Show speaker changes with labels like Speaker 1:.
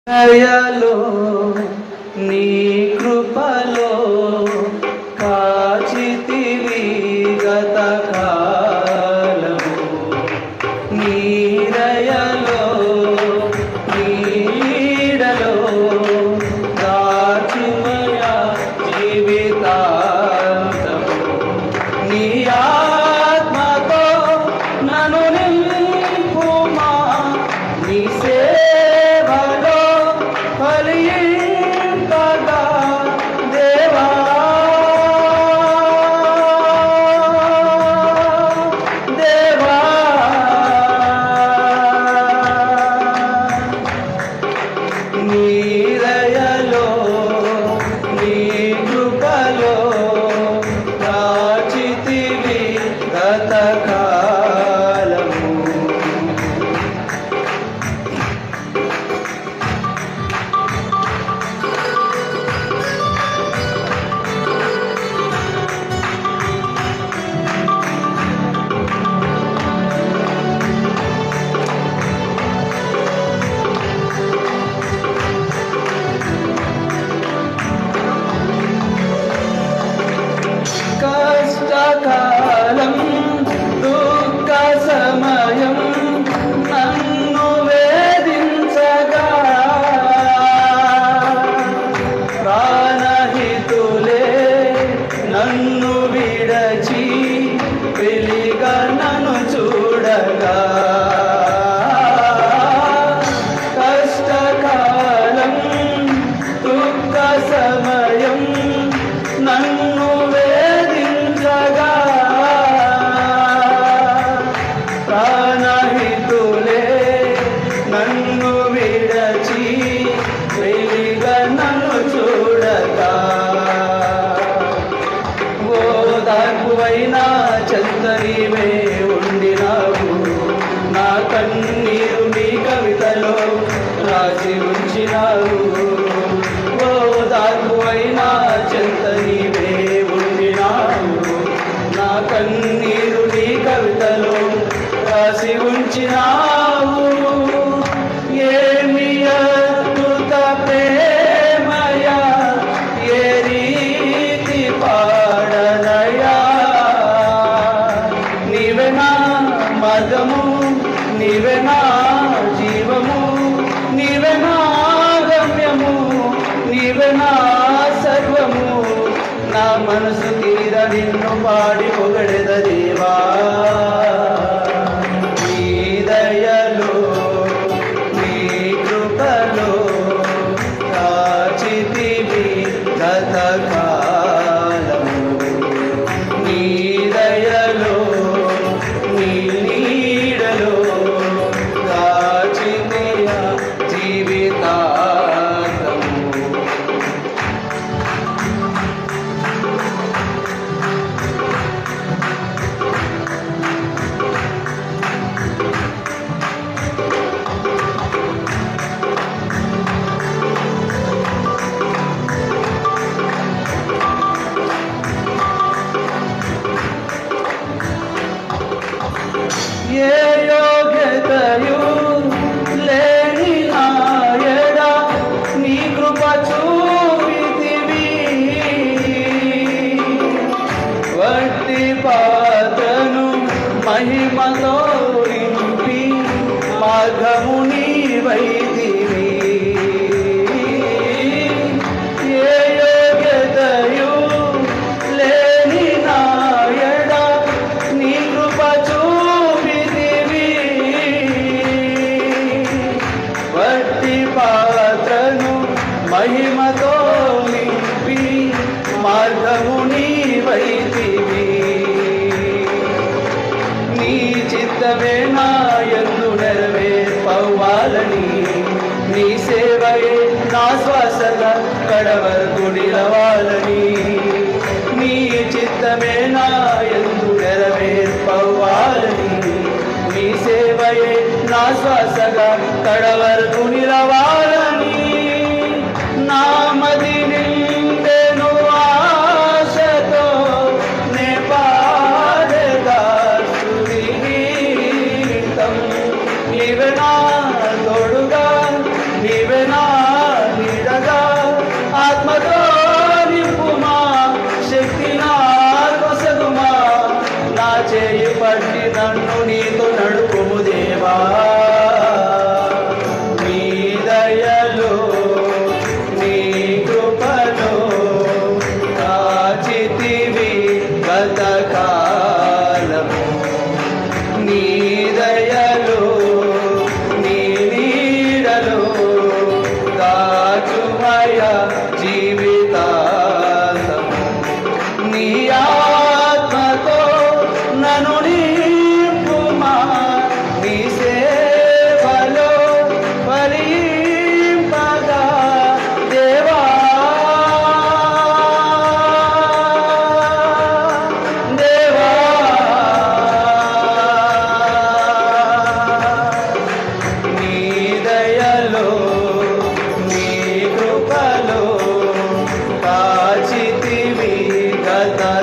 Speaker 1: దయలో నీ కృపలో కాచితివి గత కాలము నీ దయలో నీడలో దాచిమయ జీవితాంతము నీ ఆత్మతో నన్ను నింపుమా నీ సేవలో ఫలింపగా దేవా దేవా నీ దయలో నీ కృపలో కాచితివి గత కాలము కష్టకాలం దుఃఖ సమయం నన్ను వేధించగా ప్రాణహితులే నన్ను విడచి వెలిగా నన్ను చూడగా కష్టకాలం దుఃఖ సమయం నన్ను వేధించగా ప్రాణహితులే నన్ను విడచి వెలిగా నన్ను చూడగా ఓదార్పువైనా చెంతనివే ఉండినావు నా కన్నీరు నీ కవితలో రాసి ఉంచినావు ఓదార్పువైనా చెంతనివే ఉండినావు నా కన్నీరు నీ కవితలో రాసి ఉంచినావు ఏమి అద్భుత ప్రేమయా ఏ రీతి పాడనయా నీవే నా మార్గము నీవే నా జీవము నీవే నా గమ్యము నీవే నా సర్వము నా మనసు తీర నిన్ను పాడి పొగడెద దేవా నీ దయలో నీ కృపలో కాచితివి గత కాలము నీ దయలో నీ నీడలో కాచితియ జీవితాంతము ఏ యోగ్యతయు లేని నాయడ నీ కృప చూపితివి వట్టి పాత్రను మహిమతో నింపి మార్గము నీవైతివి ఏ యోగ్యతయు లేని నాయడ నీ కృప వట్టి పాత్రను మహిమతో నింపి మార్గము నీవైతివి నీ చిత్తమే నా యందు నెరవేర్పవ్వాలని నీ సేవయే నా శ్వాసగా కడవరకు నిలవాలని నీ చిత్తమే నా యందు నెరవేర్పవ్వాలని నీ సేవయే నా శ్వాసగా కడవరకు నిలవాలని నామది నిండెను ఆశతో నే పాడేదా స్తుతి గీతం నీవే నా తోడుగా నీవే నా చిత్తమే